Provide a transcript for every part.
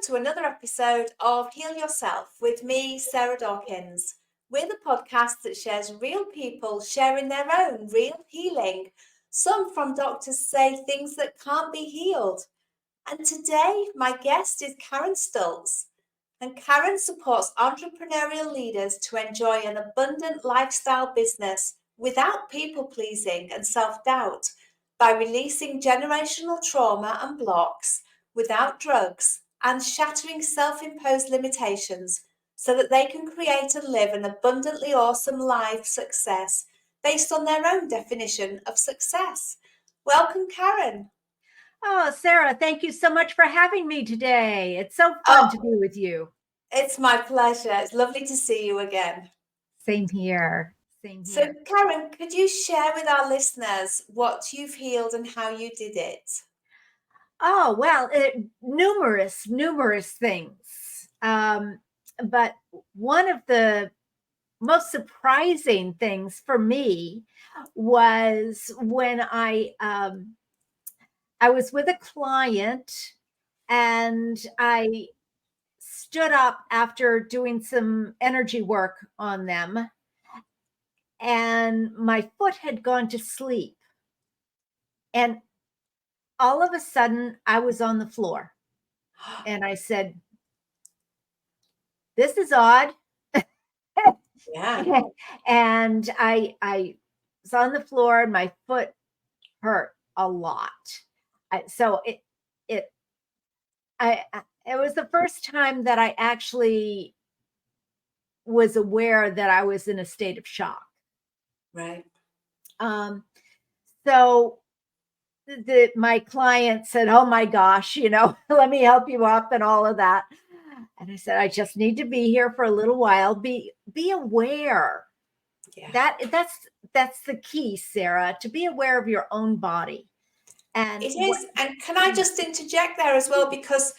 to another episode of Heal Yourself with me, Sarah Dawkins. We're the podcast that shares real people sharing their own real healing. Some from doctors say things that can't be healed. And today, my guest is Karen Stultz. And Karen supports entrepreneurial leaders to enjoy an abundant lifestyle business without people pleasing and self doubt by releasing generational trauma and blocks without drugs and shattering self-imposed limitations so that they can create and live an abundantly awesome life success based on their own definition of success. Welcome, Karen. Oh, Sarah, thank you so much for having me today. It's so fun to be with you. It's my pleasure. It's lovely to see you again. Same here. So, Karen, could you share with our listeners what you've healed and how you did it? Oh, well, numerous things. But one of the most surprising things for me was when I was with a client and I stood up after doing some energy work on them, and my foot had gone to sleep. And all of a sudden, I was on the floor. And I said, this is odd. Yeah. And I was on the floor and my foot hurt a lot. It was the first time that I actually was aware that I was in a state of shock. Right. So my client said, oh my gosh, let me help you up and all of that. And I said, I just need to be here for a little while. Be aware. Yeah. That's the key, Sarah, to be aware of your own body. And it is. And can I just interject there as well? Because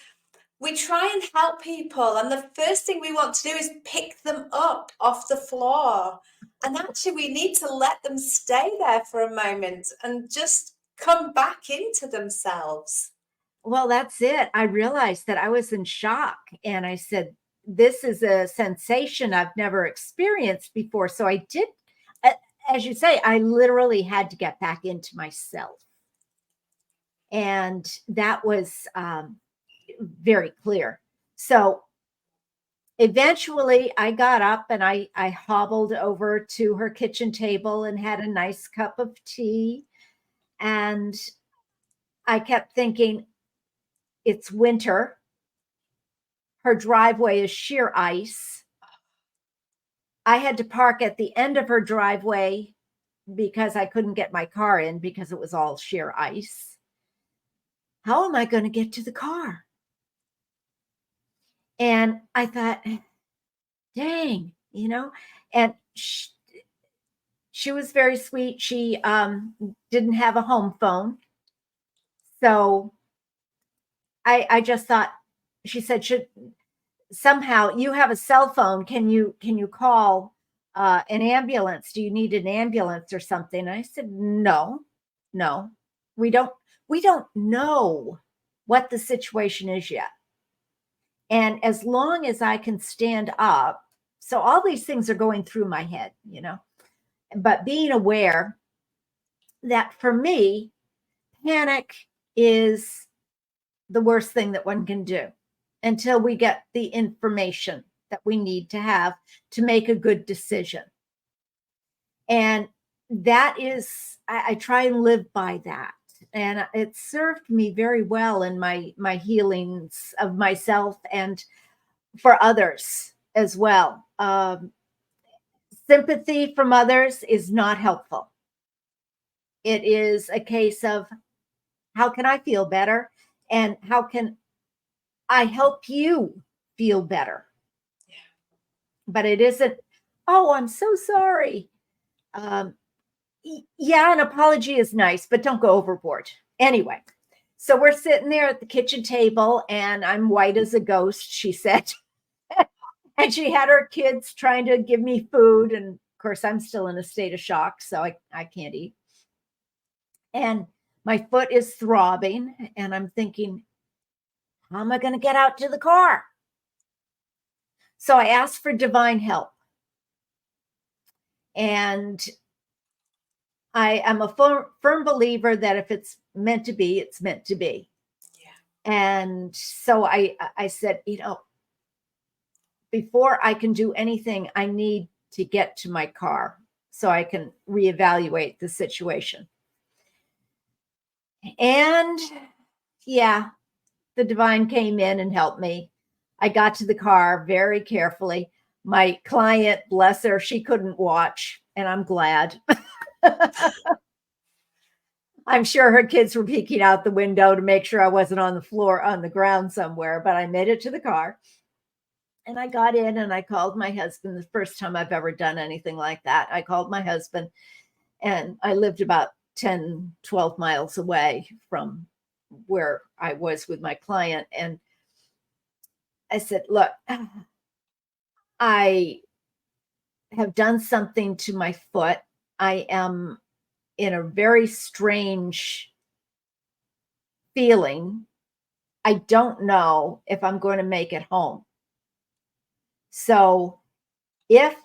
we try and help people, and the first thing we want to do is pick them up off the floor. And actually, we need to let them stay there for a moment and just come back into themselves. Well, that's it. I realized that I was in shock, and I said, this is a sensation I've never experienced before. So I did, as you say, I literally had to get back into myself. And that was very clear. So eventually I got up and I hobbled over to her kitchen table and had a nice cup of tea. And I kept thinking, it's winter. Her driveway is sheer ice. I had to park at the end of her driveway because I couldn't get my car in because it was all sheer ice. How am I going to get to the car? And I thought, dang, and she was very sweet. She didn't have a home phone. So I just thought, she said, somehow you have a cell phone. Can you call an ambulance? Do you need an ambulance or something? And I said, no, we don't know what the situation is yet. And as long as I can stand up, so all these things are going through my head, but being aware that for me, panic is the worst thing that one can do until we get the information that we need to have to make a good decision. And that is, I try and live by that. And it served me very well in my healings of myself and for others as well. Sympathy from others is not helpful. It is a case of, how can I feel better? And how can I help you feel better? Yeah. But it isn't, oh, I'm so sorry. Yeah, an apology is nice, but don't go overboard. Anyway, so we're sitting there at the kitchen table and I'm white as a ghost, she said. And she had her kids trying to give me food. And of course, I'm still in a state of shock, so I can't eat. And my foot is throbbing and I'm thinking, How am I going to get out to the car? So I asked for divine help. And I am a firm believer that if it's meant to be, it's meant to be. Yeah. And so I said, before I can do anything, I need to get to my car so I can reevaluate the situation. And yeah, the divine came in and helped me. I got to the car very carefully. My client, bless her, she couldn't watch, and I'm glad. I'm sure her kids were peeking out the window to make sure I wasn't on the floor, on the ground somewhere, but I made it to the car. And I got in and I called my husband. The first time I've ever done anything like that. I called my husband, and I lived about 10, 12 miles away from where I was with my client. And I said, look, I have done something to my foot. I am in a very strange feeling. I don't know if I'm going to make it home. So if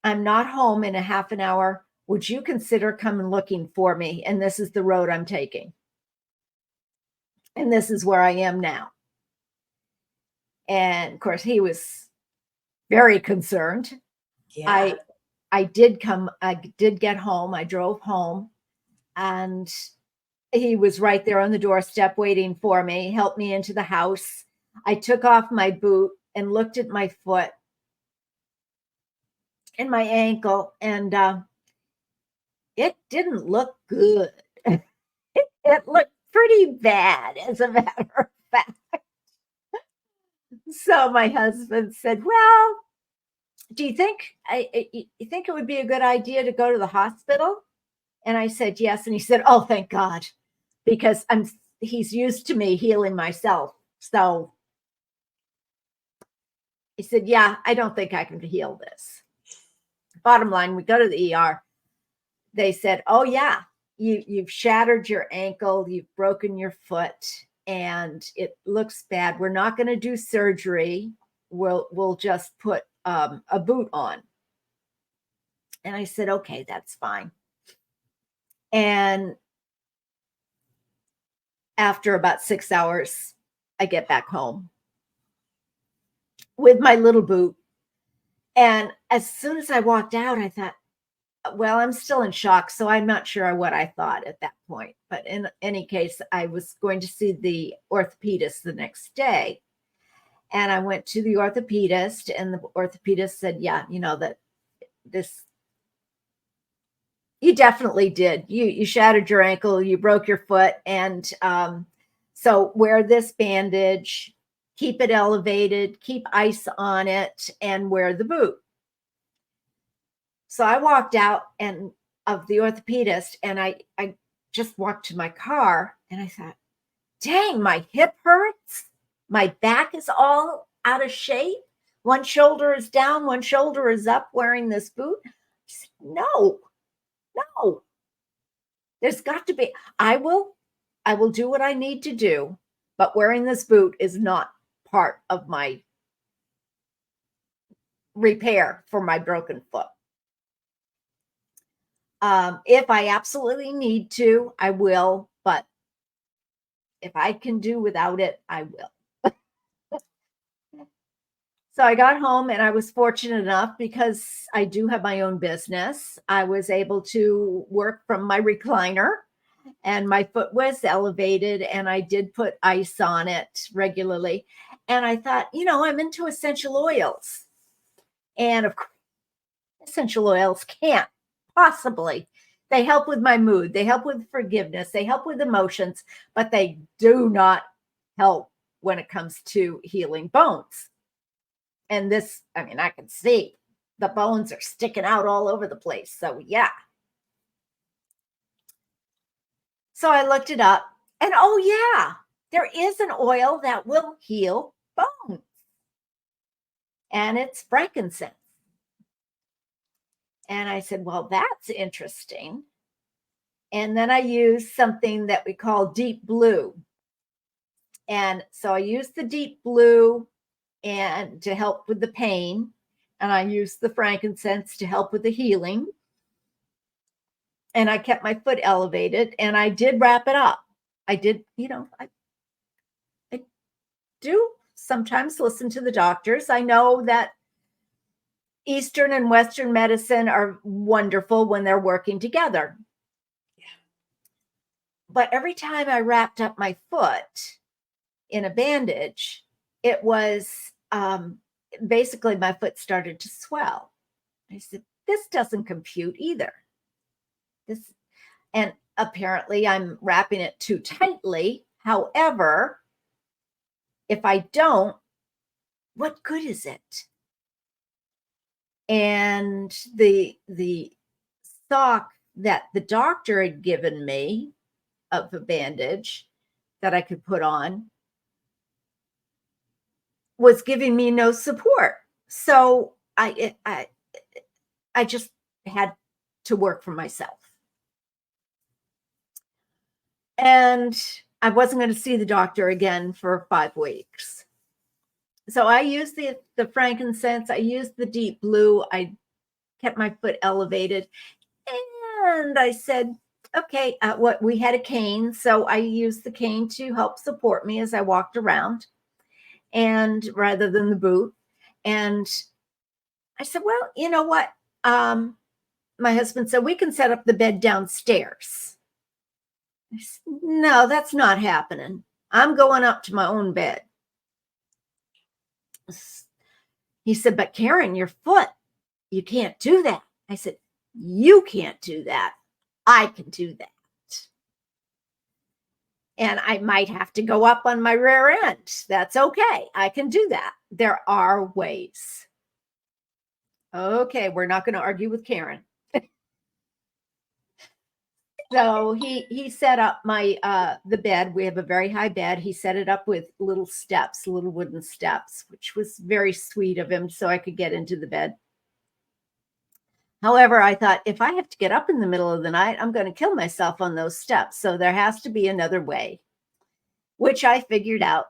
I'm not home in a half an hour, would you consider coming looking for me? And this is the road I'm taking. And this is where I am now. And of course, he was very concerned. Yeah. I did get home. I drove home, and he was right there on the doorstep waiting for me, helped me into the house. I took off my boot and looked at my foot and my ankle, and it didn't look good. It looked pretty bad, as a matter of fact. So my husband said, well, do you think it would be a good idea to go to the hospital? And I said, yes. And he said, oh, thank God, because he's used to me healing myself. So he said, yeah, I don't think I can heal this. Bottom line, we go to the ER. They said, oh, yeah, you've shattered your ankle, you've broken your foot, and it looks bad. We're not going to do surgery. We'll just put a boot on. And I said, okay, that's fine. And after about 6 hours, I get back home with my little boot. And as soon as I walked out, I thought, well, I'm still in shock, so I'm not sure what I thought at that point. But in any case, I was going to see the orthopedist the next day. And I went to the orthopedist, and the orthopedist said, yeah, that this, you definitely did. You shattered your ankle, you broke your foot. And so wear this bandage, keep it elevated, keep ice on it, and wear the boot. So I walked out of the orthopedist, and I just walked to my car, and I thought, dang, my hip hurts. My back is all out of shape. One shoulder is down, one shoulder is up wearing this boot. Said, no. There's got to be, I will do what I need to do, but wearing this boot is not part of my repair for my broken foot. If I absolutely need to, I will, but if I can do without it, I will. So I got home, and I was fortunate enough, because I do have my own business. I was able to work from my recliner, and my foot was elevated, and I did put ice on it regularly. And I thought, I'm into essential oils. And of course, essential oils can't possibly. They help with my mood. They help with forgiveness. They help with emotions, but they do not help when it comes to healing bones. And this, I can see the bones are sticking out all over the place. So yeah. So I looked it up, and oh yeah, there is an oil that will heal bones. And it's frankincense. And I said, well, that's interesting. And then I used something that we call deep blue. And so I used the deep blue and to help with the pain. And I used the frankincense to help with the healing. And I kept my foot elevated, and I did wrap it up. I did, I do sometimes listen to the doctors. I know that Eastern and Western medicine are wonderful when they're working together. Yeah. But every time I wrapped up my foot in a bandage, it was basically my foot started to swell. I said, this doesn't compute either. And apparently I'm wrapping it too tightly. However, if I don't, what good is it? And the sock that the doctor had given me of a bandage that I could put on was giving me no support. So I just had to work for myself. And I wasn't going to see the doctor again for 5 weeks. So I used the frankincense. I used the deep blue. I kept my foot elevated. And I said, okay, we had a cane. So I used the cane to help support me as I walked around, and rather than the boot. And I said, well, you know what? My husband said, we can set up the bed downstairs. I said, no, that's not happening. I'm going up to my own bed. He said, but Karen, your foot, you can't do that. I said, you can't do that. I can do that. And I might have to go up on my rear end. That's okay. I can do that. There are ways. Okay, we're not going to argue with Karen. So he set up my the bed. We have a very high bed. He set it up with little steps, little wooden steps, which was very sweet of him, so I could get into the bed. However, I thought, if I have to get up in the middle of the night, I'm going to kill myself on those steps. So there has to be another way, which I figured out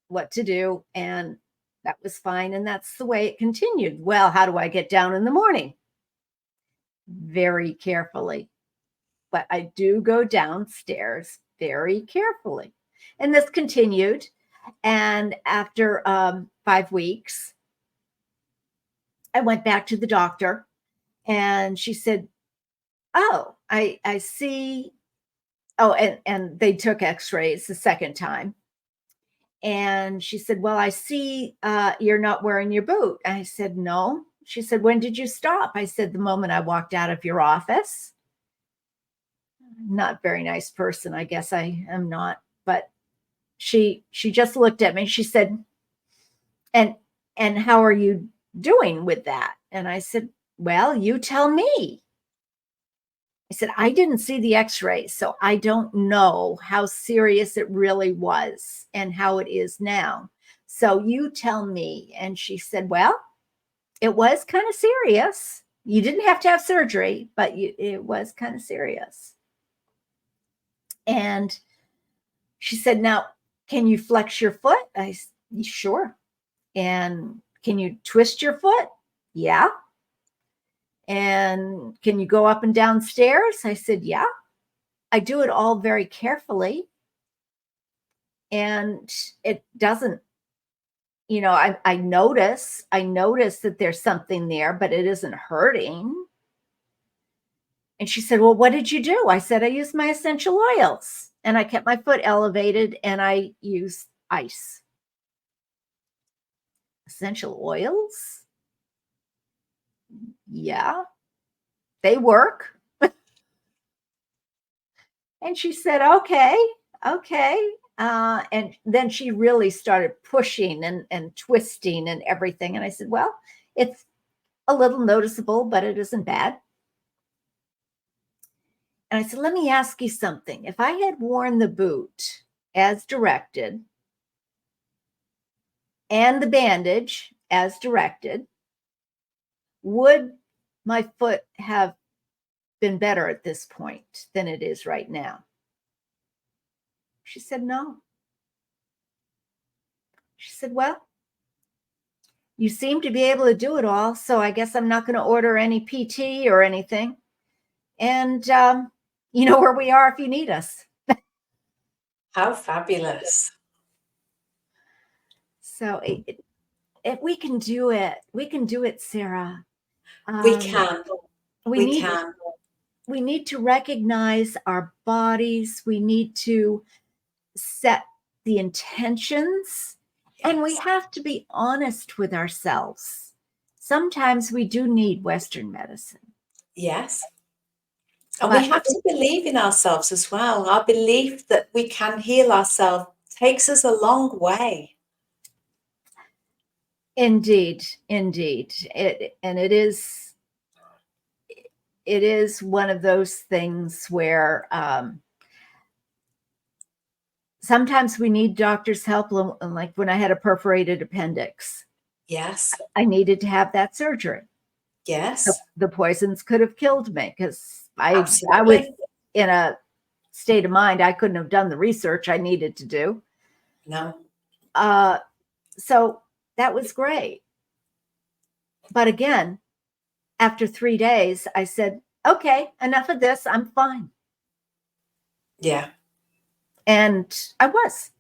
what to do, and that was fine. And that's the way it continued. Well, how do I get down in the morning? Very carefully. But I do go downstairs very carefully. And this continued. And after 5 weeks, I went back to the doctor, and she said, oh, I see. Oh, and they took x-rays the second time. And she said, well, I see you're not wearing your boot. I said, no. She said, when did you stop? I said, the moment I walked out of your office. Not very nice person. I guess I am not. But she just looked at me. She said, and how are you doing with that? And I said, well, you tell me. I said, I didn't see the x-rays, so I don't know how serious it really was and how it is now. So you tell me. And she said, well, it was kind of serious. You didn't have to have surgery, but it was kind of serious. And she said, now, can you flex your foot? I said, sure. And can you twist your foot? Yeah. And can you go up and down stairs? I said, yeah. I do it all very carefully. And it doesn't, I notice that there's something there, but it isn't hurting. And she said, well, what did you do? I said, I used my essential oils, and I kept my foot elevated, and I used ice. Essential oils? Yeah, they work. And she said, okay. And then she really started pushing and twisting and everything. And I said, well, it's a little noticeable, but it isn't bad. And I said, let me ask you something. If I had worn the boot as directed and the bandage as directed, would my foot have been better at this point than it is right now? She said, no. She said, well, you seem to be able to do it all, so I guess I'm not going to order any PT or anything. And you know where we are if you need us. How fabulous. So we can do it. We can do it, Sarah. We can. We We need can. we need to recognize our bodies. We need to set the intentions, and we Yes. have to be honest with ourselves. Sometimes we do need Western medicine. Yes. And But we have to believe in ourselves as well. Our belief that we can heal ourselves takes us a long way. indeed, it is one of those things where sometimes we need doctor's help. Like when I had a perforated appendix, Yes. I needed to have that surgery. Yes. The poisons could have killed me because I was Absolutely. in a state of mind I couldn't have done the research I needed to do. No. So that was great. But again, after 3 days, I said, okay, enough of this. I'm fine. Yeah. And I was.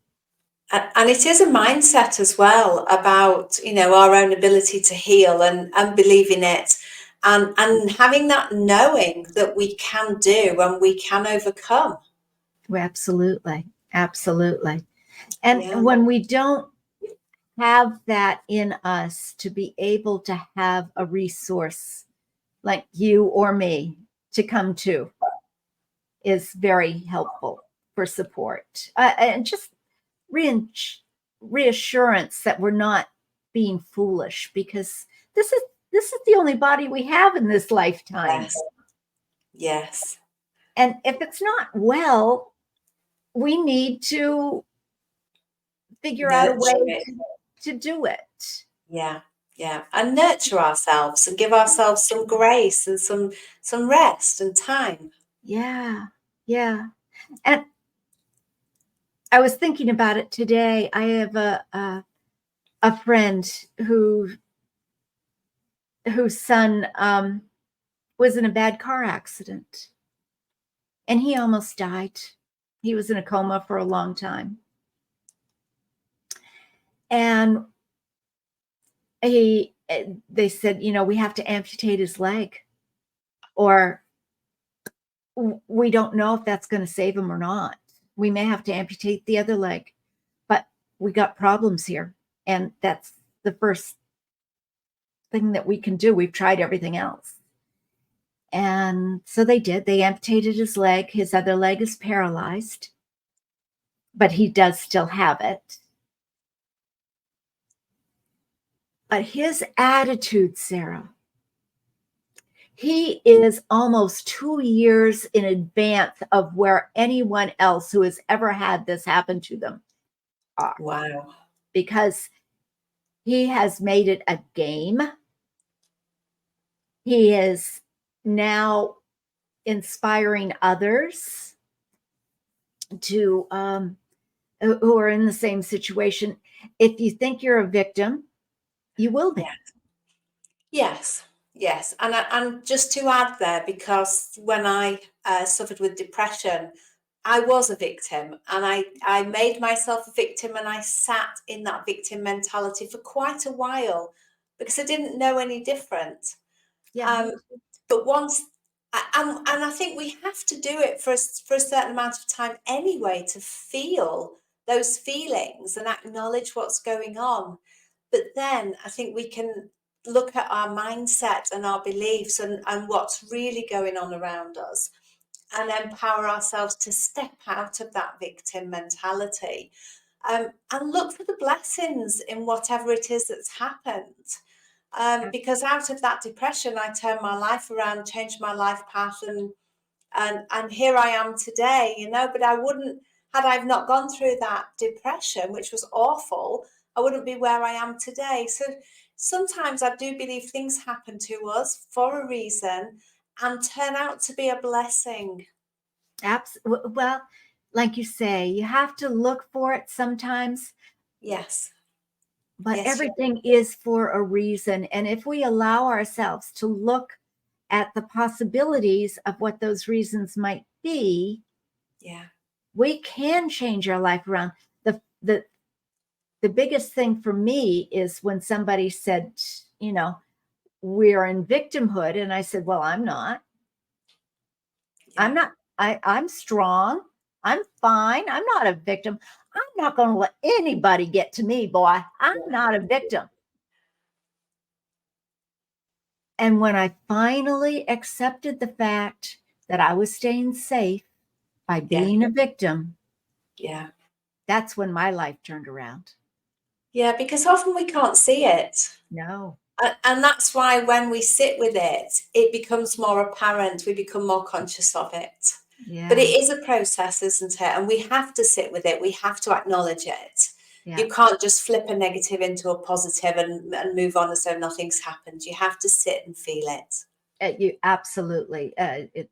And it is a mindset as well about, our own ability to heal and believe in it and having that knowing that we can do and we can overcome. Absolutely. Absolutely. And Yeah. when we don't have that in us to be able to have a resource like you or me to come to is very helpful for support and just reassurance that we're not being foolish, because this is the only body we have in this lifetime. Yes. Yes. And if it's not well, we need to figure out a way Nurture it. to do it. Yeah. Yeah. And nurture ourselves and give ourselves some grace and some rest and time. Yeah. Yeah. And I was thinking about it today. I have a friend whose son was in a bad car accident, and he almost died. He was in a coma for a long time. And they said, we have to amputate his leg, or we don't know if that's going to save him or not. We may have to amputate the other leg, but we got problems here. And that's the first thing that we can do. We've tried everything else. And so they did. They amputated his leg. His other leg is paralyzed, but he does still have it. But his attitude, Sarah, he is almost 2 years in advance of where anyone else who has ever had this happen to them are. Wow. Because he has made it a game. He is now inspiring others to who are in the same situation. If you think you're a victim, you will be. Yes. Yes. And just to add there, because when I suffered with depression, I was a victim, and I made myself a victim, and I sat in that victim mentality for quite a while because I didn't know any different. Yeah. But once, and I think we have to do it for a certain amount of time anyway to feel those feelings and acknowledge what's going on. But then I think we can look at our mindset and our beliefs and what's really going on around us and empower ourselves to step out of that victim mentality, and look for the blessings in whatever it is that's happened. Because out of that depression, I turned my life around, changed my life path, and here I am today, but I wouldn't, had I not gone through that depression, which was awful, I wouldn't be where I am today. So sometimes I do believe things happen to us for a reason and turn out to be a blessing. Well, like you say, you have to look for it sometimes. Yes. But Yes, everything is for a reason. And if we allow ourselves to look at the possibilities of what those reasons might be, yeah, we can change our life around. The biggest thing for me is when somebody said, you know, we're in victimhood. And I said, well, I'm not. I'm yeah, not. I'm strong. I'm fine. I'm not a victim. I'm not going to let anybody get to me, boy. I'm yeah, not a victim. And when I finally accepted the fact that I was staying safe by yeah, being a victim, yeah. that's when my life turned around. Yeah, because often we can't see it. No. And that's why when we sit with it, it becomes more apparent. We become more conscious of it. But it Yeah. is a process, isn't it? And we have to sit with it. We have to acknowledge it. Yeah. You can't just flip a negative into a positive and move on as though nothing's happened. You have to sit and feel it. You absolutely. The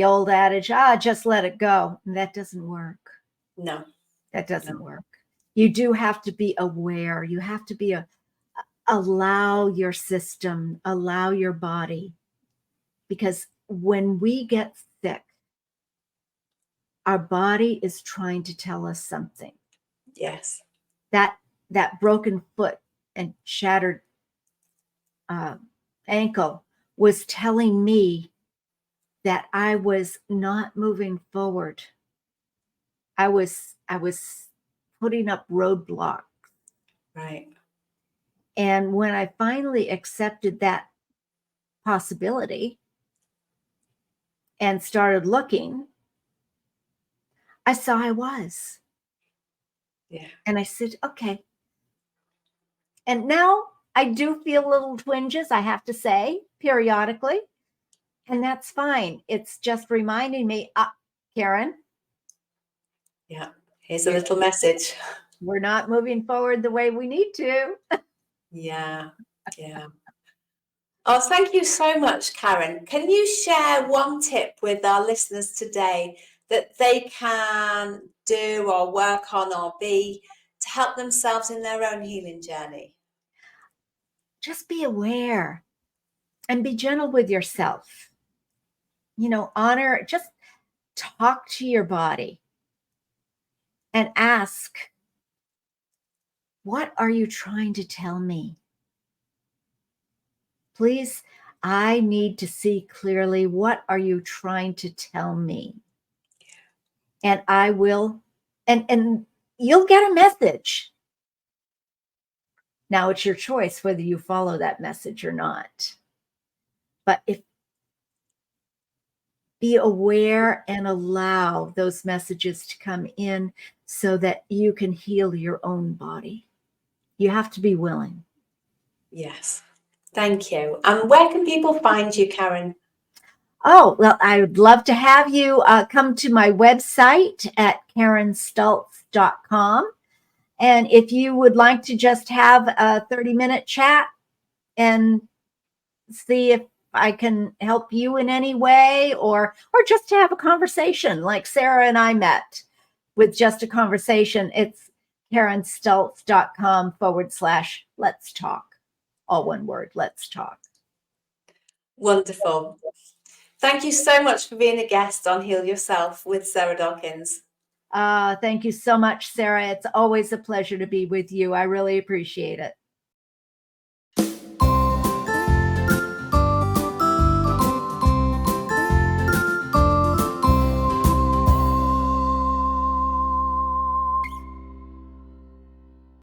old adage, just let it go. That doesn't work. No, That doesn't no. work. You do have to be aware. You have to be allow your system, allow your body. Because when we get sick, our body is trying to tell us something. Yes. That broken foot and shattered ankle was telling me that I was not moving forward. I was putting up roadblocks. Right. And when I finally accepted that possibility and started looking, I saw I was. Yeah. And I said, okay. And now I do feel little twinges, I have to say, periodically. And that's fine. It's just reminding me, Karen, Yeah. Here's a little message. we're not moving forward the way we need to. Yeah. Yeah. Oh, thank you so much, Karen. Can you share one tip with our listeners today that they can do or work on or be to help themselves in their own healing journey? Just be aware and be gentle with yourself. Honor, just talk to your body and ask, what are you trying to tell me? Please, I need to see clearly, what are you trying to tell me? And I will, and you'll get a message. Now it's your choice whether you follow that message or not. But be aware and allow those messages to come in so that you can heal your own body. You have to be willing. Yes. Thank you. And where can people find you, Karen? Oh, well, I would love to have you come to my website at karenstultz.com. And if you would like to just have a 30-minute chat and see if I can help you in any way, or just to have a conversation like Sarah and I met with just a conversation, it's karenstultz.com/let's talk. All one word, let's talk. Wonderful. Thank you so much for being a guest on Heal Yourself with Sarah Dawkins. Thank you so much, Sarah. It's always a pleasure to be with you. I really appreciate it.